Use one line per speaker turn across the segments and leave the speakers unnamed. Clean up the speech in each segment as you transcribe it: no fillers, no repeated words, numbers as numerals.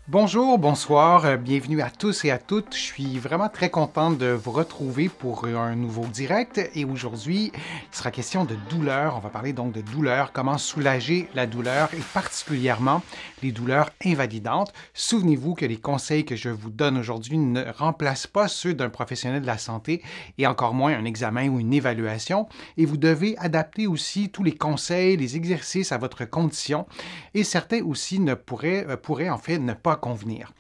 Bonjour, bonsoir, bienvenue à tous et à toutes. Je suis vraiment très content de vous retrouver pour un nouveau direct et aujourd'hui, il sera question de douleur. On va parler donc de douleur, comment soulager la douleur et particulièrement les douleurs invalidantes. Souvenez-vous que les conseils que je vous donne aujourd'hui ne remplacent pas ceux d'un professionnel de la santé et encore moins un examen ou une évaluation et vous devez adapter aussi tous les conseils, les exercices à votre condition et certains aussi pourraient en fait ne pas convenir.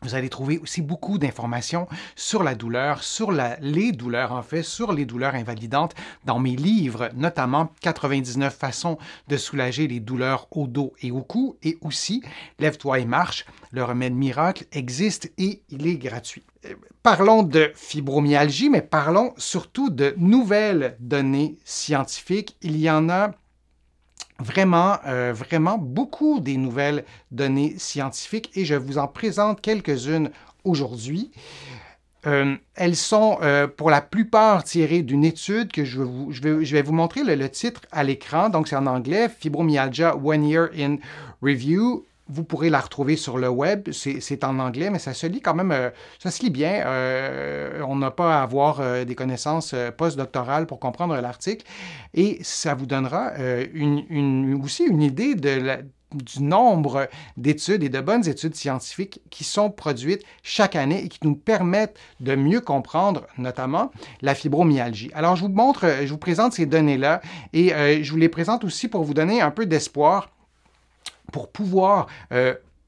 Vous allez trouver aussi beaucoup d'informations sur la douleur, les douleurs en fait, sur les douleurs invalidantes dans mes livres, notamment 99 façons de soulager les douleurs au dos et au cou et aussi Lève-toi et marche, le remède miracle existe et il est gratuit. Parlons de fibromyalgie, mais parlons surtout de nouvelles données scientifiques. Il y en a vraiment beaucoup des nouvelles données scientifiques et je vous en présente quelques-unes aujourd'hui. Elles sont pour la plupart tirées d'une étude que je vais vous montrer le titre à l'écran. Donc, c'est en anglais, Fibromyalgia One Year in Review. Vous pourrez la retrouver sur le web. C'est en anglais, mais ça se lit quand même, ça se lit bien. On n'a pas à avoir des connaissances postdoctorales pour comprendre l'article. Et ça vous donnera aussi une idée du nombre d'études et de bonnes études scientifiques qui sont produites chaque année et qui nous permettent de mieux comprendre notamment la fibromyalgie. Alors, je vous présente ces données-là et je vous les présente aussi pour vous donner un peu d'espoir pour pouvoir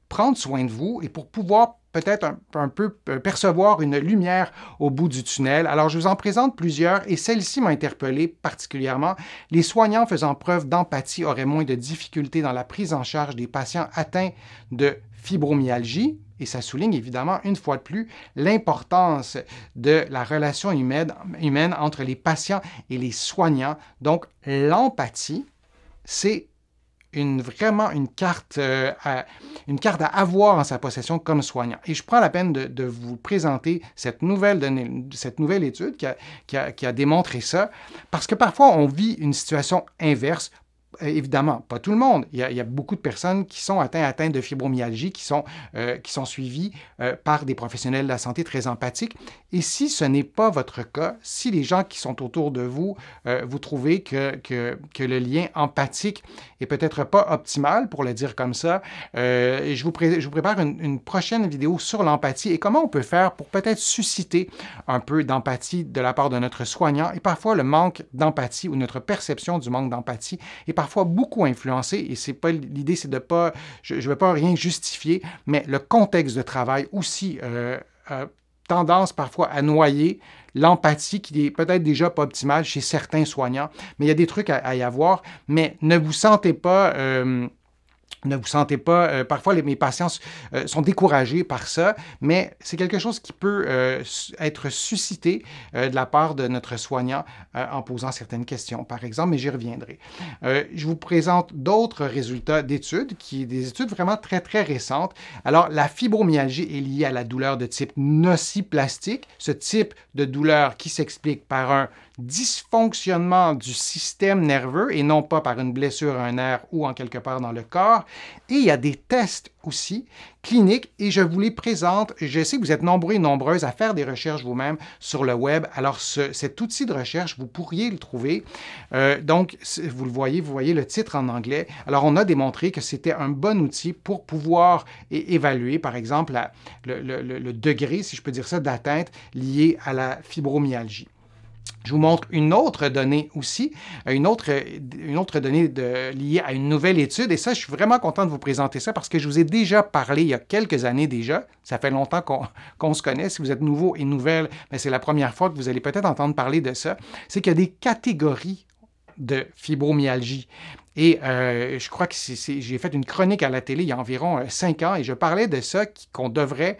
prendre soin de vous et pour pouvoir peut-être un peu percevoir une lumière au bout du tunnel. Alors, je vous en présente plusieurs et celle-ci m'a interpellé particulièrement. Les soignants faisant preuve d'empathie auraient moins de difficultés dans la prise en charge des patients atteints de fibromyalgie. Et ça souligne évidemment, une fois de plus, l'importance de la relation humaine entre les patients et les soignants. Donc, l'empathie, c'est vraiment une carte à avoir en sa possession comme soignant. Et je prends la peine de vous présenter cette nouvelle étude qui a démontré ça, parce que parfois on vit une situation inverse. Évidemment, pas tout le monde. Il y a beaucoup de personnes qui sont atteintes de fibromyalgie, qui sont suivies par des professionnels de la santé très empathiques. Et si ce n'est pas votre cas, si les gens qui sont autour de vous, vous trouvez que le lien empathique est peut-être pas optimal, pour le dire comme ça, je vous prépare une prochaine vidéo sur l'empathie et comment on peut faire pour peut-être susciter un peu d'empathie de la part de notre soignant. Et parfois, le manque d'empathie ou notre perception du manque d'empathie est parfois beaucoup influencé et c'est pas l'idée, c'est de pas, je ne veux pas rien justifier, mais le contexte de travail aussi a tendance parfois à noyer l'empathie qui est peut-être déjà pas optimale chez certains soignants, mais il y a des trucs à y avoir, mais ne vous sentez pas parfois mes patients sont découragés par ça, mais c'est quelque chose qui peut être suscité de la part de notre soignant en posant certaines questions, par exemple, mais j'y reviendrai. Je vous présente d'autres résultats d'études, des études vraiment très, très récentes. Alors, la fibromyalgie est liée à la douleur de type nociplastique, ce type de douleur qui s'explique par un dysfonctionnement du système nerveux et non pas par une blessure à un nerf ou en quelque part dans le corps. Et il y a des tests aussi cliniques et je vous les présente. Je sais que vous êtes nombreux et nombreuses à faire des recherches vous-même sur le web. Alors, cet outil de recherche, vous pourriez le trouver. Donc, vous voyez le titre en anglais. Alors, on a démontré que c'était un bon outil pour pouvoir évaluer, par exemple, le degré, si je peux dire ça, d'atteinte lié à la fibromyalgie. Je vous montre une autre donnée aussi, une autre donnée liée à une nouvelle étude. Et ça, je suis vraiment content de vous présenter ça parce que je vous ai déjà parlé il y a quelques années déjà. Ça fait longtemps qu'on se connaît. Si vous êtes nouveau et nouvelle, c'est la première fois que vous allez peut-être entendre parler de ça. C'est qu'il y a des catégories de fibromyalgie. Et je crois que j'ai fait une chronique à la télé il y a environ 5 ans et je parlais de ça, qu'on devrait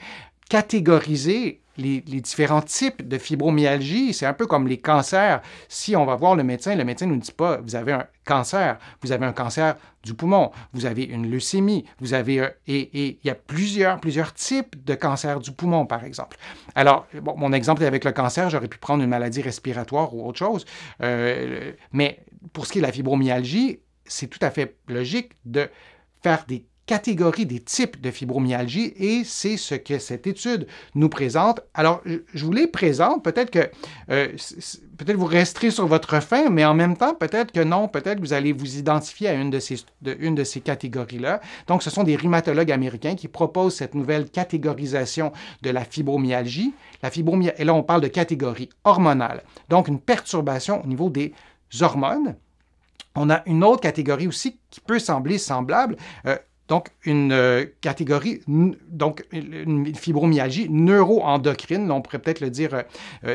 catégoriser les différents types de fibromyalgie. C'est un peu comme les cancers. Si on va voir le médecin ne nous dit pas « vous avez un cancer », vous avez un cancer du poumon, vous avez une leucémie, et il y a plusieurs types de cancer du poumon, par exemple. Alors, bon, mon exemple est avec le cancer, j'aurais pu prendre une maladie respiratoire ou autre chose, mais pour ce qui est de la fibromyalgie, c'est tout à fait logique de faire des catégories des types de fibromyalgie et c'est ce que cette étude nous présente. Alors, je vous les présente, peut-être que peut-être vous resterez sur votre faim, mais en même temps, peut-être que non, peut-être que vous allez vous identifier à une de ces catégories-là. Donc, ce sont des rhumatologues américains qui proposent cette nouvelle catégorisation de la fibromyalgie. Et là, on parle de catégorie hormonale, donc une perturbation au niveau des hormones. On a une autre catégorie aussi qui peut sembler semblable, donc une catégorie, donc une fibromyalgie neuro-endocrine, on pourrait peut-être le dire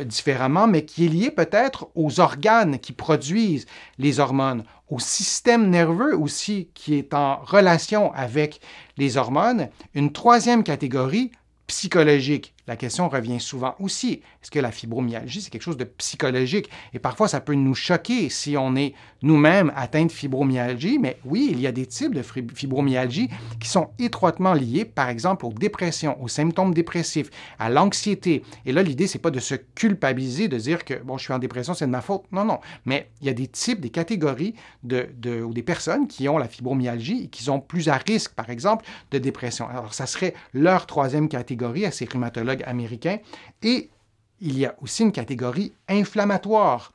différemment, mais qui est liée peut-être aux organes qui produisent les hormones, au système nerveux aussi qui est en relation avec les hormones. Une troisième catégorie, psychologique. La question revient souvent aussi. Est-ce que la fibromyalgie, c'est quelque chose de psychologique? Et parfois, ça peut nous choquer si on est nous-mêmes atteints de fibromyalgie, mais oui, il y a des types de fibromyalgie qui sont étroitement liés, par exemple, aux dépressions, aux symptômes dépressifs, à l'anxiété. Et là, l'idée, c'est pas de se culpabiliser, de dire que, bon, je suis en dépression, c'est de ma faute. Non, non. Mais il y a des types, des catégories ou des personnes qui ont la fibromyalgie et qui sont plus à risque, par exemple, de dépression. Alors, ça serait leur troisième catégorie à ces rhumatologues américains. Et il y a aussi une catégorie inflammatoire.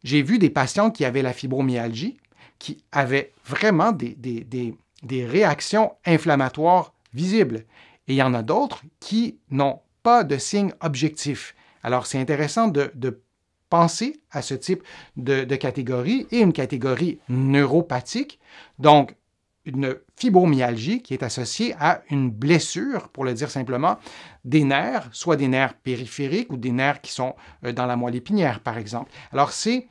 J'ai vu des patients qui avaient la fibromyalgie, qui avaient vraiment des réactions inflammatoires visibles. Et il y en a d'autres qui n'ont pas de signes objectifs. Alors, c'est intéressant de penser à ce type de catégorie et une catégorie neuropathique. Donc, une fibromyalgie qui est associée à une blessure, pour le dire simplement, des nerfs, soit des nerfs périphériques ou des nerfs qui sont dans la moelle épinière, par exemple. Alors, ce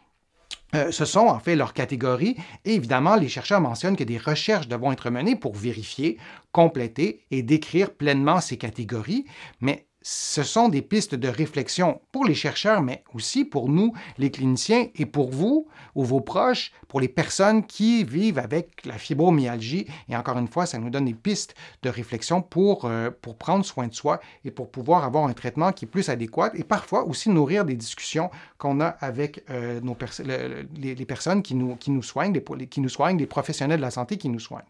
sont en fait leurs catégories et évidemment, les chercheurs mentionnent que des recherches devront être menées pour vérifier, compléter et décrire pleinement ces catégories, mais ce sont des pistes de réflexion pour les chercheurs, mais aussi pour nous, les cliniciens, et pour vous ou vos proches, pour les personnes qui vivent avec la fibromyalgie. Et encore une fois, ça nous donne des pistes de réflexion pour prendre soin de soi et pour pouvoir avoir un traitement qui est plus adéquat et parfois aussi nourrir des discussions qu'on a avec les personnes qui nous soignent, les professionnels de la santé qui nous soignent.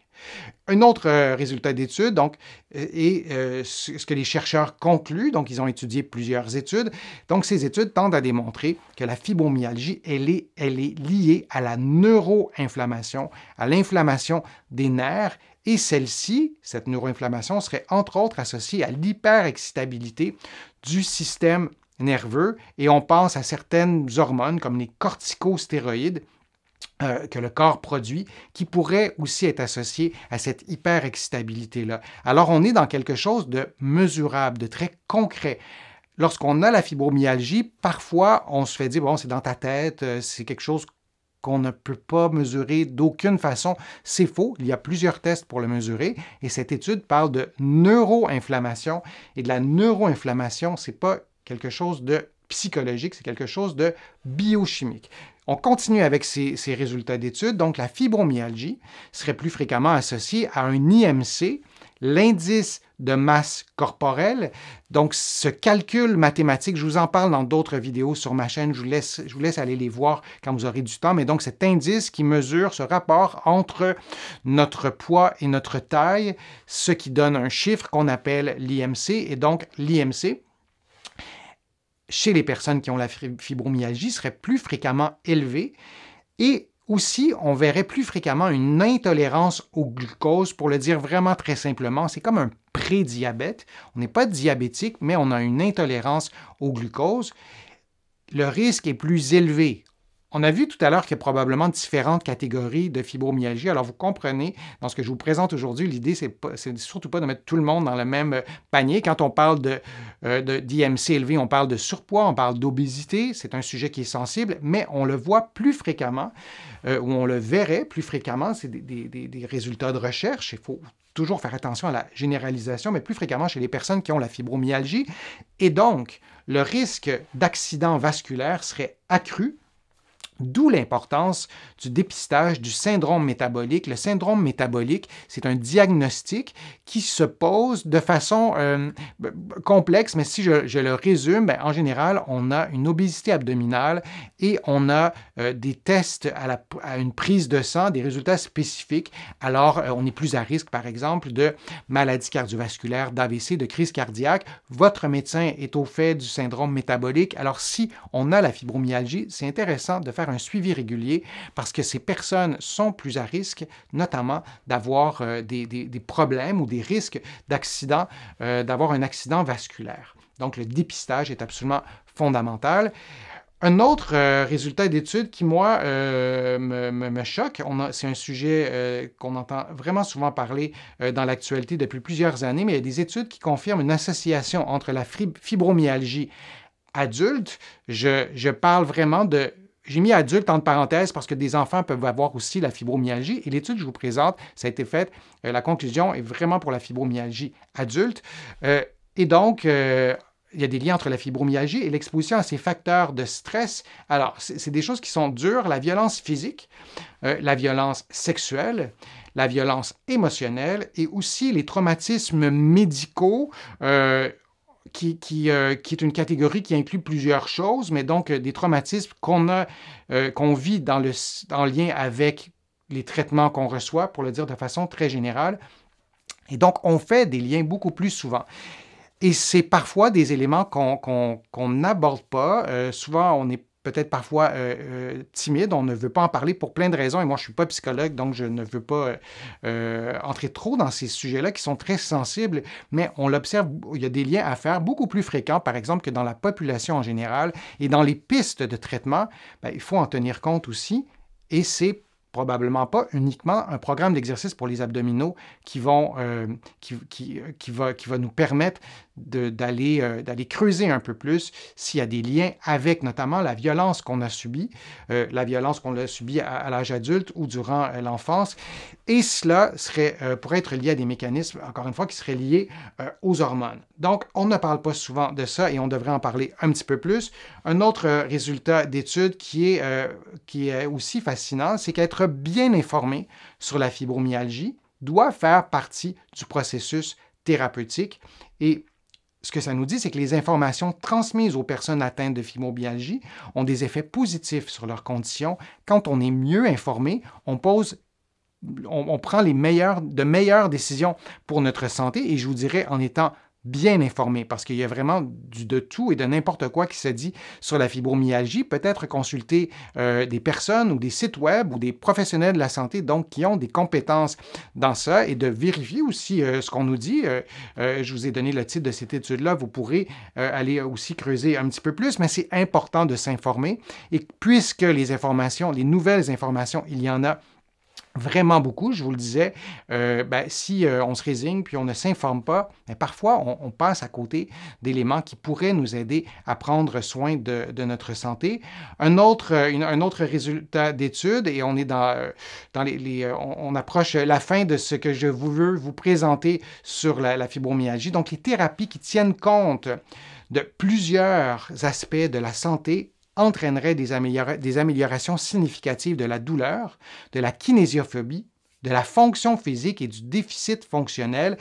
Un autre résultat d'étude, donc, est ce que les chercheurs concluent. Donc, ils ont étudié plusieurs études. Donc, ces études tendent à démontrer que la fibromyalgie, elle est liée à la neuroinflammation, à l'inflammation des nerfs. Et celle-ci, cette neuroinflammation, serait entre autres associée à l'hyperexcitabilité du système nerveux. Et on pense à certaines hormones comme les corticostéroïdes que le corps produit, qui pourrait aussi être associé à cette hyperexcitabilité-là. Alors, on est dans quelque chose de mesurable, de très concret. Lorsqu'on a la fibromyalgie, parfois, on se fait dire, bon, c'est dans ta tête, c'est quelque chose qu'on ne peut pas mesurer d'aucune façon. C'est faux. Il y a plusieurs tests pour le mesurer. Et cette étude parle de neuroinflammation. Et de la neuroinflammation, ce n'est pas quelque chose de psychologique, c'est quelque chose de biochimique. On continue avec ces résultats d'études. Donc, la fibromyalgie serait plus fréquemment associée à un IMC, l'indice de masse corporelle. Donc, ce calcul mathématique, je vous en parle dans d'autres vidéos sur ma chaîne. Je vous laisse aller les voir quand vous aurez du temps. Mais donc, cet indice qui mesure ce rapport entre notre poids et notre taille, ce qui donne un chiffre qu'on appelle l'IMC. Et donc, l'IMC, chez les personnes qui ont la fibromyalgie, serait plus fréquemment élevé et aussi, on verrait plus fréquemment une intolérance au glucose, pour le dire vraiment très simplement. C'est comme un prédiabète. On n'est pas diabétique, mais on a une intolérance au glucose. Le risque est plus élevé. On a vu tout à l'heure qu'il y a probablement différentes catégories de fibromyalgie. Alors, vous comprenez, dans ce que je vous présente aujourd'hui, l'idée, c'est surtout pas de mettre tout le monde dans le même panier. Quand on parle d'IMC élevé, on parle de surpoids, on parle d'obésité. C'est un sujet qui est sensible, mais on le voit plus fréquemment, ou on le verrait plus fréquemment. C'est des résultats de recherche. Il faut toujours faire attention à la généralisation, mais plus fréquemment chez les personnes qui ont la fibromyalgie. Et donc, le risque d'accident vasculaire serait accru D'où l'importance du dépistage du syndrome métabolique. Le syndrome métabolique, c'est un diagnostic qui se pose de façon complexe, mais si je le résume, bien, en général, on a une obésité abdominale et on a des tests à une prise de sang, des résultats spécifiques. Alors, on est plus à risque, par exemple, de maladies cardiovasculaires, d'AVC, de crise cardiaque. Votre médecin est au fait du syndrome métabolique. Alors, si on a la fibromyalgie, c'est intéressant de faire un suivi régulier parce que ces personnes sont plus à risque, notamment d'avoir des problèmes ou des risques d'accident, d'avoir un accident vasculaire. Donc, le dépistage est absolument fondamental. Un autre résultat d'étude qui, moi, me choque, c'est un sujet qu'on entend vraiment souvent parler dans l'actualité depuis plusieurs années, mais il y a des études qui confirment une association entre la fibromyalgie adulte. Je parle vraiment de... J'ai mis adulte entre parenthèses parce que des enfants peuvent avoir aussi la fibromyalgie. Et l'étude que je vous présente, ça a été faite. La conclusion est vraiment pour la fibromyalgie adulte. Et donc, il y a des liens entre la fibromyalgie et l'exposition à ces facteurs de stress. Alors, c'est des choses qui sont dures. La violence physique, la violence sexuelle, la violence émotionnelle et aussi les traumatismes médicaux, qui est une catégorie qui inclut plusieurs choses, mais donc des traumatismes qu'on vit en lien avec les traitements qu'on reçoit, pour le dire de façon très générale. Et donc, on fait des liens beaucoup plus souvent. Et c'est parfois des éléments qu'on n'aborde pas. Souvent, on est peut-être parfois timide, on ne veut pas en parler pour plein de raisons. Et moi, je ne suis pas psychologue, donc je ne veux pas entrer trop dans ces sujets-là qui sont très sensibles, mais on l'observe, il y a des liens à faire beaucoup plus fréquents, par exemple, que dans la population en général. Et dans les pistes de traitement, bien, il faut en tenir compte aussi. Et c'est probablement pas uniquement un programme d'exercice pour les abdominaux qui va nous permettre d'aller creuser un peu plus s'il y a des liens avec notamment la violence qu'on a subie, à l'âge adulte ou durant l'enfance. Et cela pourrait être lié à des mécanismes, encore une fois, qui seraient liés aux hormones. Donc, on ne parle pas souvent de ça et on devrait en parler un petit peu plus. Un autre résultat d'étude qui est aussi fascinant, c'est qu'être bien informé sur la fibromyalgie doit faire partie du processus thérapeutique. Et ce que ça nous dit, c'est que les informations transmises aux personnes atteintes de fibromyalgie ont des effets positifs sur leurs conditions. Quand on est mieux informé, on prend de meilleures décisions pour notre santé, et je vous dirais en étant bien informé, parce qu'il y a vraiment de tout et de n'importe quoi qui se dit sur la fibromyalgie. Peut-être consulter des personnes ou des sites web ou des professionnels de la santé, donc qui ont des compétences dans ça, et de vérifier aussi ce qu'on nous dit. Je vous ai donné le titre de cette étude-là. Vous pourrez aller aussi creuser un petit peu plus, mais c'est important de s'informer. Et puisque les nouvelles informations, il y en a vraiment beaucoup, je vous le disais, si on se résigne puis on ne s'informe pas, parfois on passe à côté d'éléments qui pourraient nous aider à prendre soin de notre santé. Un autre résultat d'étude, et on est on approche la fin de ce que je veux vous présenter sur la fibromyalgie. Donc, les thérapies qui tiennent compte de plusieurs aspects de la santé entraînerait des améliorations significatives de la douleur, de la kinésiophobie, de la fonction physique et du déficit fonctionnel,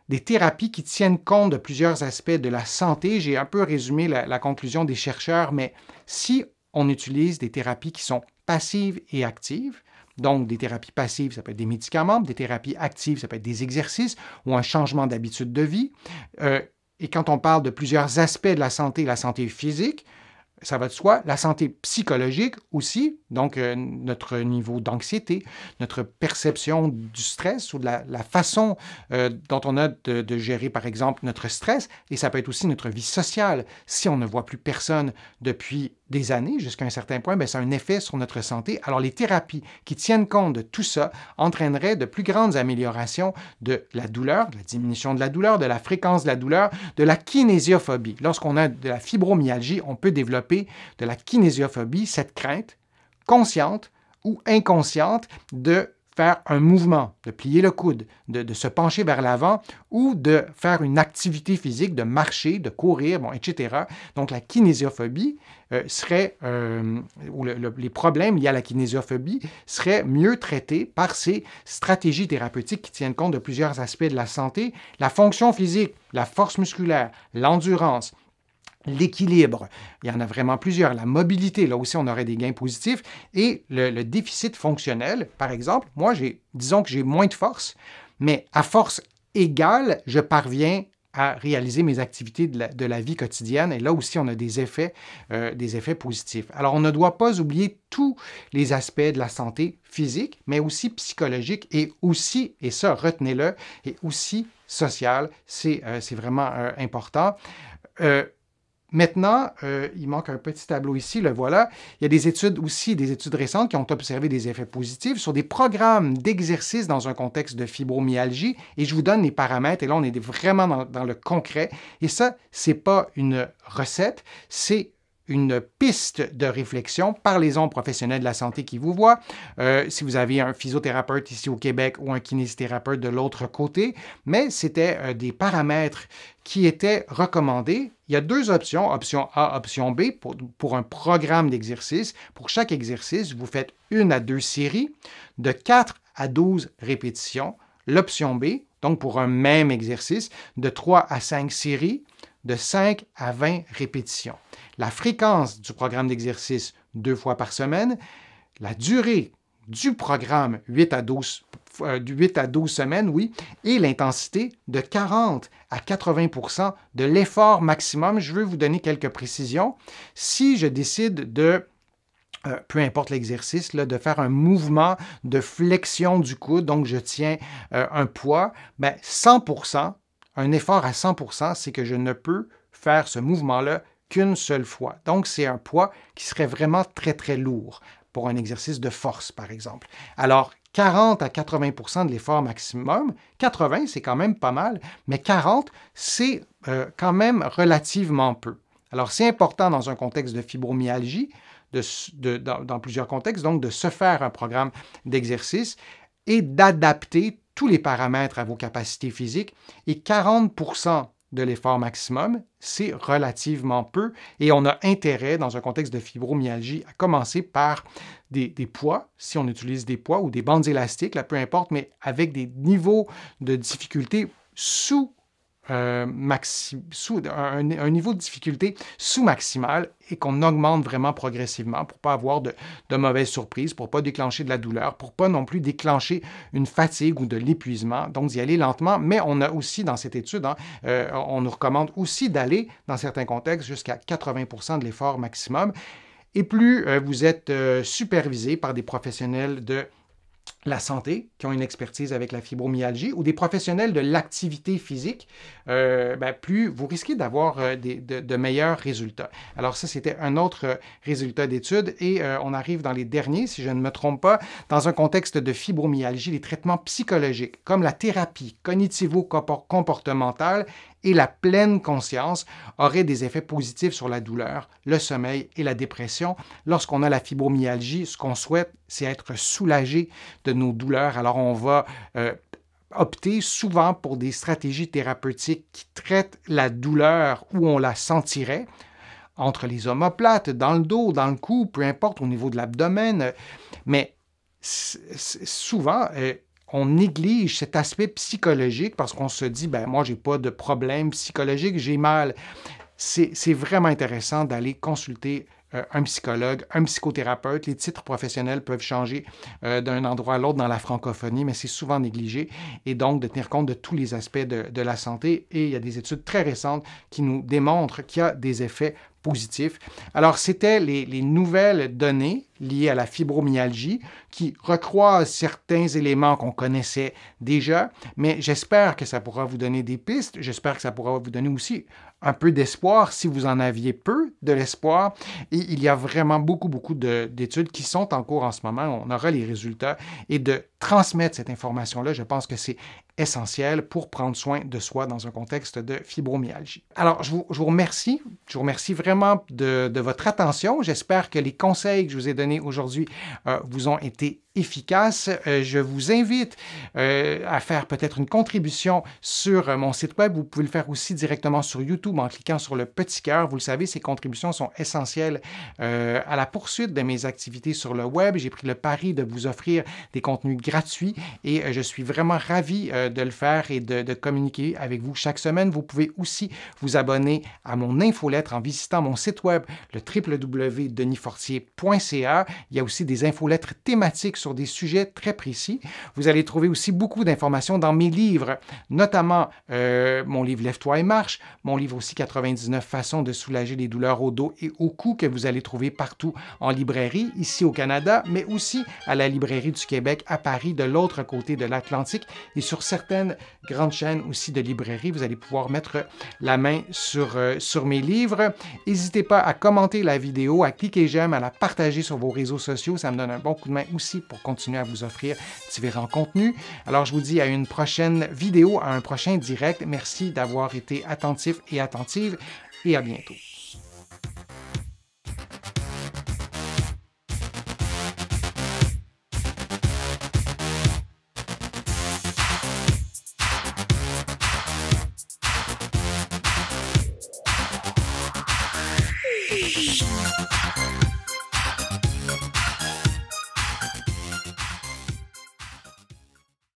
des thérapies qui tiennent compte de plusieurs aspects de la santé. J'ai un peu résumé la conclusion des chercheurs, mais si on utilise des thérapies qui sont passives et actives, donc des thérapies passives, ça peut être des médicaments, des thérapies actives, ça peut être des exercices ou un changement d'habitude de vie. Et quand on parle de plusieurs aspects de la santé physique, ça va de soi, la santé psychologique aussi, donc notre niveau d'anxiété, notre perception du stress ou de la façon dont on a de gérer, par exemple, notre stress, et ça peut être aussi notre vie sociale. Si on ne voit plus personne depuis des années, jusqu'à un certain point, ça a un effet sur notre santé. Alors, les thérapies qui tiennent compte de tout ça entraîneraient de plus grandes améliorations de la douleur, de la diminution de la douleur, de la fréquence de la douleur, de la kinésiophobie. Lorsqu'on a de la fibromyalgie, on peut développer de la kinésiophobie, cette crainte consciente ou inconsciente de faire un mouvement, de plier le coude, de se pencher vers l'avant ou de faire une activité physique, de marcher, de courir, bon, etc. Donc, la kinésiophobie ou les problèmes liés à la kinésiophobie seraient mieux traités par ces stratégies thérapeutiques qui tiennent compte de plusieurs aspects de la santé, la fonction physique, la force musculaire, l'endurance, l'équilibre, il y en a vraiment plusieurs. La mobilité, là aussi, on aurait des gains positifs. Et le déficit fonctionnel, par exemple, moi, disons que j'ai moins de force, mais à force égale, je parviens à réaliser mes activités de la vie quotidienne. Et là aussi, on a des effets positifs. Alors, on ne doit pas oublier tous les aspects de la santé physique, mais aussi psychologique et aussi, et ça, retenez-le, et aussi social. C'est vraiment important. Maintenant, il manque un petit tableau ici, le voilà. Il y a des études récentes qui ont observé des effets positifs sur des programmes d'exercice dans un contexte de fibromyalgie. Et je vous donne les paramètres. Et là, on est vraiment dans le concret. Et ça, ce n'est pas une recette, c'est une piste de réflexion. Parlez-en aux professionnels de la santé qui vous voient. Si vous avez un physiothérapeute ici au Québec ou un kinésithérapeute de l'autre côté, mais c'était des paramètres qui étaient recommandés. Il y a deux options, option A, option B, pour un programme d'exercice. Pour chaque exercice, vous faites 1 à 2 séries de 4 à 12 répétitions. L'option B, donc pour un même exercice, de 3 à 5 séries de 5 à 20 répétitions. La fréquence du programme d'exercice 2 fois par semaine, la durée du programme 8 à 12 semaines, oui, et l'intensité de 40 à 80 de l'effort maximum. Je veux vous donner quelques précisions. Si je décide peu importe l'exercice, de faire un mouvement de flexion du coude, donc je tiens un poids, 100%, un effort à 100%, c'est que je ne peux faire ce mouvement-là qu'une seule fois. Donc, c'est un poids qui serait vraiment très, très lourd pour un exercice de force, par exemple. Alors, 40 à 80 de l'effort maximum, 80, c'est quand même pas mal, mais 40, c'est quand même relativement peu. Alors, c'est important dans un contexte de fibromyalgie, dans plusieurs contextes, donc de se faire un programme d'exercice et d'adapter tous les paramètres à vos capacités physiques. Et 40% de l'effort maximum, c'est relativement peu et on a intérêt, dans un contexte de fibromyalgie, à commencer par des poids, si on utilise des poids ou des bandes élastiques, là, peu importe, mais avec des niveaux de difficulté un niveau de difficulté sous-maximal et qu'on augmente vraiment progressivement pour ne pas avoir de mauvaises surprises, pour ne pas déclencher de la douleur, pour ne pas non plus déclencher une fatigue ou de l'épuisement. Donc, d'y aller lentement, mais on a aussi dans cette étude, on nous recommande aussi d'aller, dans certains contextes, jusqu'à 80% de l'effort maximum. Et plus vous êtes supervisé par des professionnels de la santé, qui ont une expertise avec la fibromyalgie, ou des professionnels de l'activité physique, plus vous risquez d'avoir de meilleurs résultats. Alors ça, c'était un autre résultat d'étude et on arrive dans les derniers, si je ne me trompe pas, dans un contexte de fibromyalgie, les traitements psychologiques, comme la thérapie cognitivo-comportementale et la pleine conscience auraient des effets positifs sur la douleur, le sommeil et la dépression. Lorsqu'on a la fibromyalgie, ce qu'on souhaite, c'est être soulagé de nos douleurs. Alors, on va opter souvent pour des stratégies thérapeutiques qui traitent la douleur où on la sentirait, entre les omoplates, dans le dos, dans le cou, peu importe, au niveau de l'abdomen. Mais souvent, on néglige cet aspect psychologique parce qu'on se dit, moi, j'ai pas de problème psychologique, j'ai mal. C'est vraiment intéressant d'aller consulter un psychologue, un psychothérapeute. Les titres professionnels peuvent changer d'un endroit à l'autre dans la francophonie, mais c'est souvent négligé. Et donc, de tenir compte de tous les aspects de la santé. Et il y a des études très récentes qui nous démontrent qu'il y a des effets positifs. Alors, c'était les nouvelles données liées à la fibromyalgie qui recroisent certains éléments qu'on connaissait déjà, mais j'espère que ça pourra vous donner des pistes. J'espère que ça pourra vous donner aussi un peu d'espoir si vous en aviez peu de l'espoir. Et il y a vraiment beaucoup d'études qui sont en cours en ce moment. On aura les résultats. Et de transmettre cette information-là, je pense que c'est essentiels pour prendre soin de soi dans un contexte de fibromyalgie. Alors, je vous remercie. Je vous remercie vraiment de votre attention. J'espère que les conseils que je vous ai donnés aujourd'hui vous ont été efficaces. Je vous invite à faire peut-être une contribution sur mon site web. Vous pouvez le faire aussi directement sur YouTube en cliquant sur le petit cœur. Vous le savez, ces contributions sont essentielles à la poursuite de mes activités sur le web. J'ai pris le pari de vous offrir des contenus gratuits et je suis vraiment ravi de le faire et de communiquer avec vous chaque semaine. Vous pouvez aussi vous abonner à mon infolettre en visitant mon site web, le www.denisfortier.ca. Il y a aussi des infolettres thématiques sur des sujets très précis. Vous allez trouver aussi beaucoup d'informations dans mes livres, notamment mon livre Lève-toi et marche, mon livre aussi 99 façons de soulager les douleurs au dos et au cou que vous allez trouver partout en librairie, ici au Canada, mais aussi à la librairie du Québec à Paris, de l'autre côté de l'Atlantique et sur certaines grandes chaînes aussi de librairie. Vous allez pouvoir mettre la main sur mes livres. N'hésitez pas à commenter la vidéo, à cliquer j'aime, à la partager sur vos réseaux sociaux. Ça me donne un bon coup de main aussi pour continuer à vous offrir différents contenus. Alors, je vous dis à une prochaine vidéo, à un prochain direct. Merci d'avoir été attentif et attentive et à bientôt.